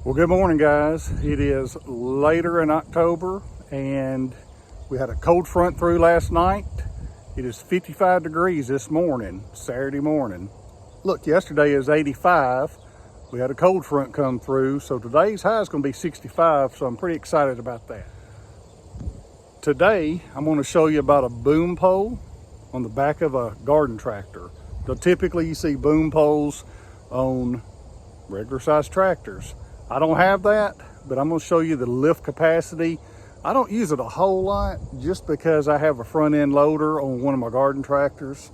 Well, good morning, guys. It is later in October and we had a cold front through last night. It is 55 degrees this morning, Saturday morning. Look, yesterday is 85. We had a cold front come through, so today's high is going to be 65, so I'm pretty excited about that. Today, I'm going to show you about a boom pole on the back of a garden tractor. So typically you see boom poles on regular size tractors. I don't have that, but I'm going to show you the lift capacity. I don't use it a whole lot just because I have a front end loader on one of my garden tractors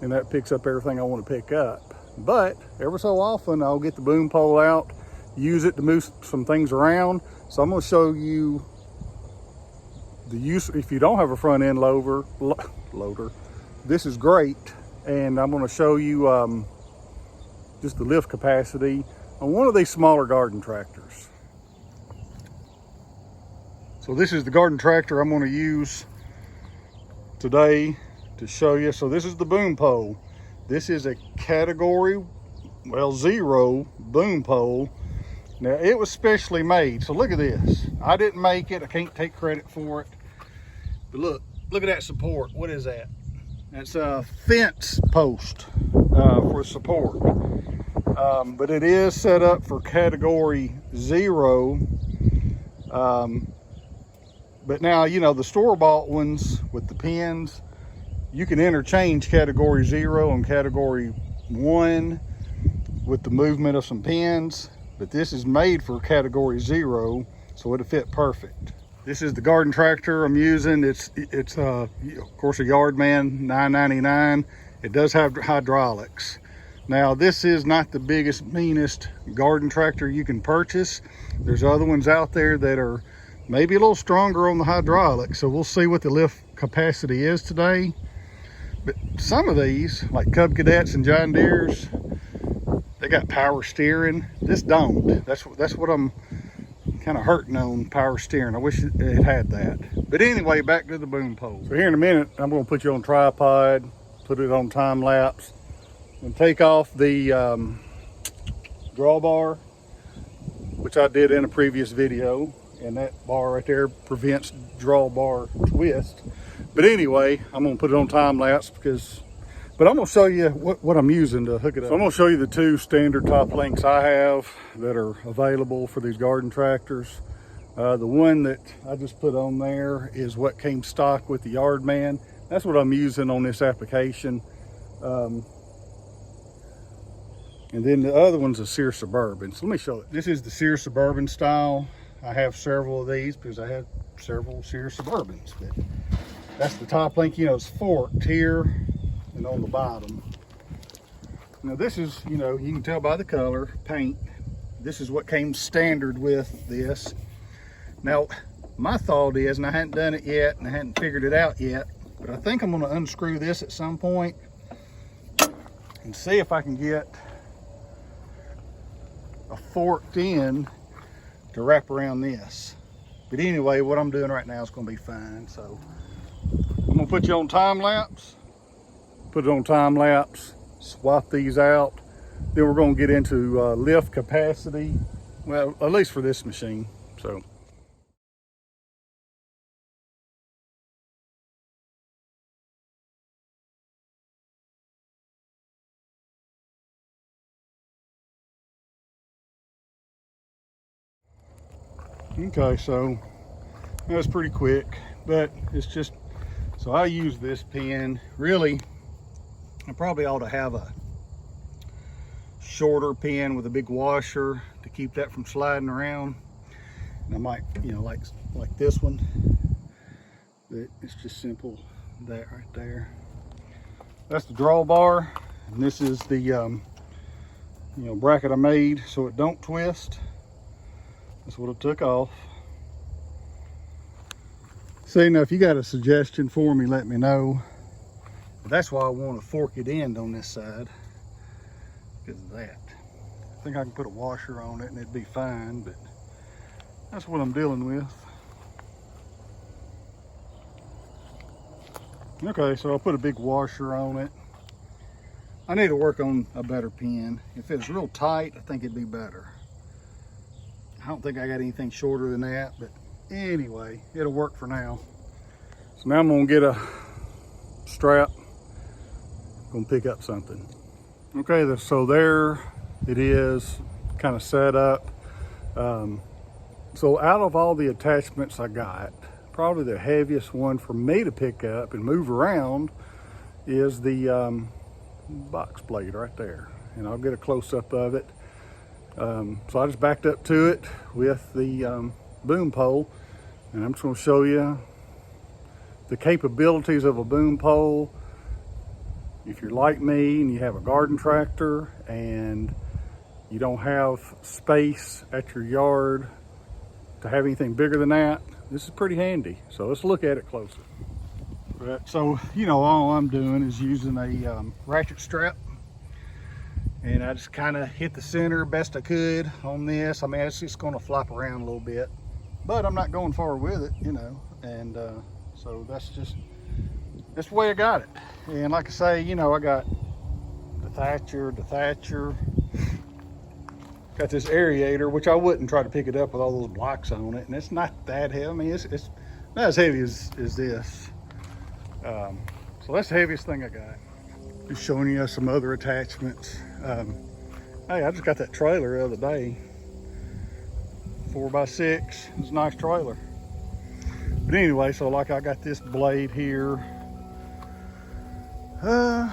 and that picks up everything I want to pick up. But every so often I'll get the boom pole out, use it to move some things around. So I'm going to show you the use if you don't have a front end loader. This is great, and I'm going to show you just the lift capacity on one of these smaller garden tractors. So this is the garden tractor I'm going to use today to show you. So this is the boom pole. This is a category, well, 0 boom pole. Now it was specially made. So look at this. I didn't make it. I can't take credit for it. But look at that support. What is that? That's a fence post for support. But it is set up for category 0. But now, you know, the store-bought ones with the pins, you can interchange category 0 and category 1 with the movement of some pins. But this is made for category 0, so it'll fit perfect. This is the garden tractor I'm using. It's of course a Yardman 999. It does have hydraulics. Now this is not the biggest, meanest garden tractor you can purchase. There's other ones out there that are maybe a little stronger on the hydraulics. So we'll see what the lift capacity is today. But some of these, like Cub Cadets and John Deere's, they got power steering. This don't. That's what I'm kind of hurting on, power steering. I wish it had that. But anyway, back to the boom pole. So here in a minute, I'm going to put you on tripod, put it on time lapse, and take off the drawbar, which I did in a previous video. And that bar right there prevents drawbar twist. But anyway, I'm going to put it on time lapse but I'm going to show you what I'm using to hook it up. So I'm going to show you the 2 standard top links I have that are available for these garden tractors. The one that I just put on there is what came stock with the Yardman. That's what I'm using on this application. And then the other one's a Sears Suburban. So let me show it. This is the Sears Suburban style. I have several of these because I have several Sears Suburbans. But that's the top link. You know, it's forked here and on the bottom. Now this is, you know, you can tell by the color, paint. This is what came standard with this. Now, my thought is, and I hadn't done it yet, and I hadn't figured it out yet, but I think I'm going to unscrew this at some point and see if I can get a forked end to wrap around this. But anyway, what I'm doing right now is going to be fine. So I'm going to put you on time lapse, put it on time lapse, swap these out. Then we're going to get into lift capacity. Well, at least for this machine. So. Okay, so that's pretty quick, but it's just, so I use this pin. Really, I probably ought to have a shorter pin with a big washer to keep that from sliding around. And I might, you know, like this one, but it's just simple, that right there. That's the drawbar, and this is the, you know, bracket I made so it don't twist. That's what it took off. See, now if you got a suggestion for me, let me know. But that's why I want a forked end on this side, because of that. I think I can put a washer on it and it'd be fine, but that's what I'm dealing with. Okay, so I'll put a big washer on it. I need to work on a better pin. If it's real tight, I think it'd be better. I don't think I got anything shorter than that, but anyway, it'll work for now. So now I'm gonna get a strap, gonna pick up something. Okay, so there it is, kind of set up. So out of all the attachments I got, probably the heaviest one for me to pick up and move around is the box blade right there. And I'll get a close-up of it. So I just backed up to it with the boom pole, and I'm just going to show you the capabilities of a boom pole. If you're like me and you have a garden tractor and you don't have space at your yard to have anything bigger than that, this is pretty handy. So let's look at it closer. So, you know, all I'm doing is using a ratchet strap, and I just kind of hit the center best I could on this. I mean, it's just going to flop around a little bit, but I'm not going far with it, you know, and so that's the way I got it. And like I say, you know, I got the Thatcher, got this aerator, which I wouldn't try to pick it up with all those blocks on it, and it's not that heavy. I mean, it's not as heavy as this. So that's the heaviest thing I got. Just showing you some other attachments. Hey, I just got that trailer the other day, 4x6. It's a nice trailer. But anyway, so like I got this blade here. Yeah,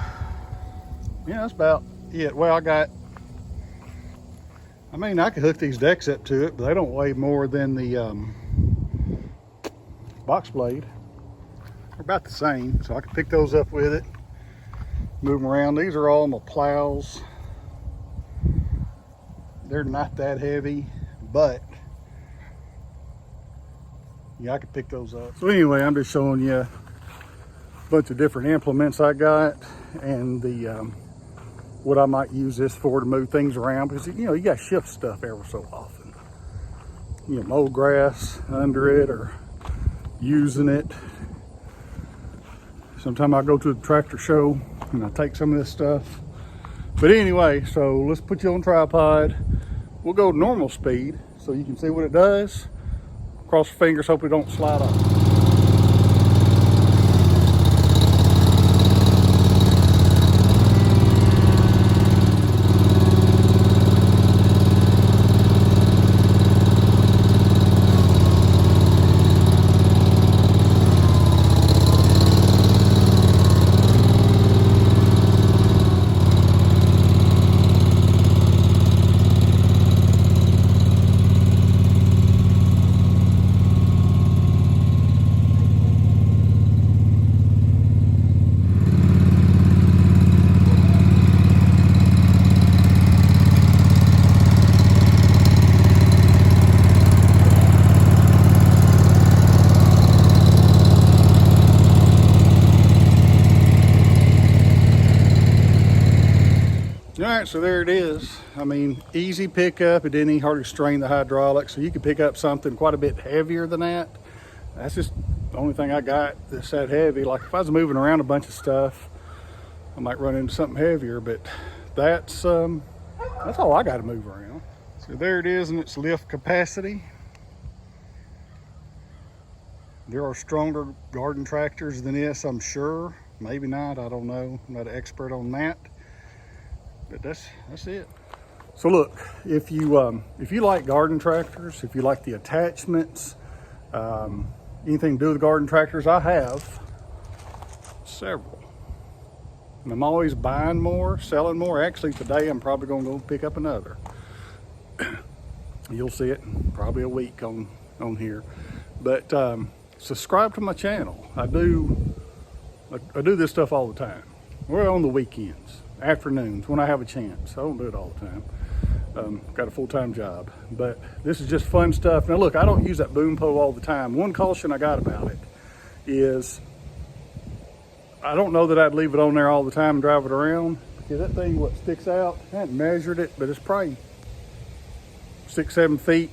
that's about it. Well, I mean, I could hook these decks up to it, but they don't weigh more than the box blade. They're about the same, so I can pick those up with it, move them around. These are all my plows. They're not that heavy, but yeah, I could pick those up. So anyway, I'm just showing you a bunch of different implements I got, and the what I might use this for to move things around, because you know, you got to shift stuff ever so often. You know, mow grass under it or using it. Sometimes I go to the tractor show and I take some of this stuff. But anyway, so let's put you on tripod. We'll go normal speed so you can see what it does. Cross your fingers, hope it don't slide off. All right, so there it is. I mean, easy pickup. It didn't even hardly strain the hydraulics, so you could pick up something quite a bit heavier than that. That's just the only thing I got that's that heavy. Like if I was moving around a bunch of stuff, I might run into something heavier, but that's all I got to move around. So there it is in its lift capacity. There are stronger garden tractors than this, I'm sure. Maybe not, I don't know. I'm not an expert on that. But that's it. So look, if you like garden tractors, if you like the attachments, anything to do with garden tractors, I have several. And I'm always buying more, selling more. Actually, today I'm probably going to go pick up another. You'll see it in probably a week on here. But subscribe to my channel. I do this stuff all the time. We're on the weekends. Afternoons when I have a chance. I don't do it all the time. Got a full-time job, but this is just fun stuff. Now look, I don't use that boom pole all the time. One caution I got about it is I don't know that I'd leave it on there all the time and drive it around, because that thing what sticks out, I haven't measured it, but it's probably 6-7 feet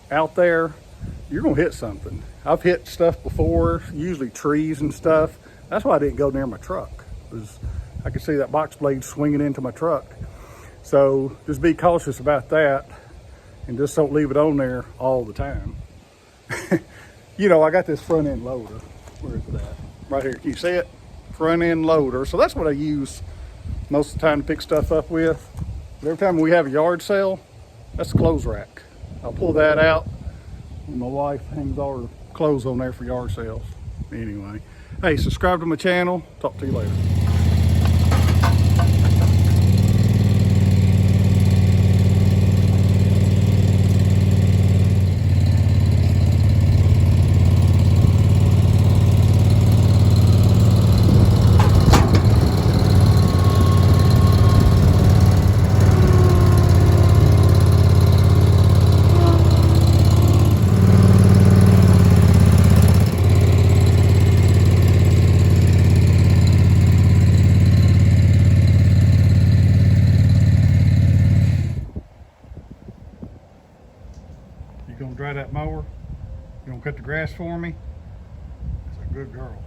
out there. You're gonna hit something. I've hit stuff before, usually trees and stuff. That's why I didn't go near my truck, because I could see that box blade swinging into my truck. So just be cautious about that. and just don't leave it on there all the time. You know, I got this front end loader. Where is it at? Right here. Can you see it? Front end loader. So that's what I use most of the time to pick stuff up with. But every time we have a yard sale, that's the clothes rack. I'll pull that out, and my wife hangs all her clothes on there for yard sales. Anyway, hey, subscribe to my channel. Talk to you later. You gonna dry that mower? You gonna cut the grass for me? That's a good girl.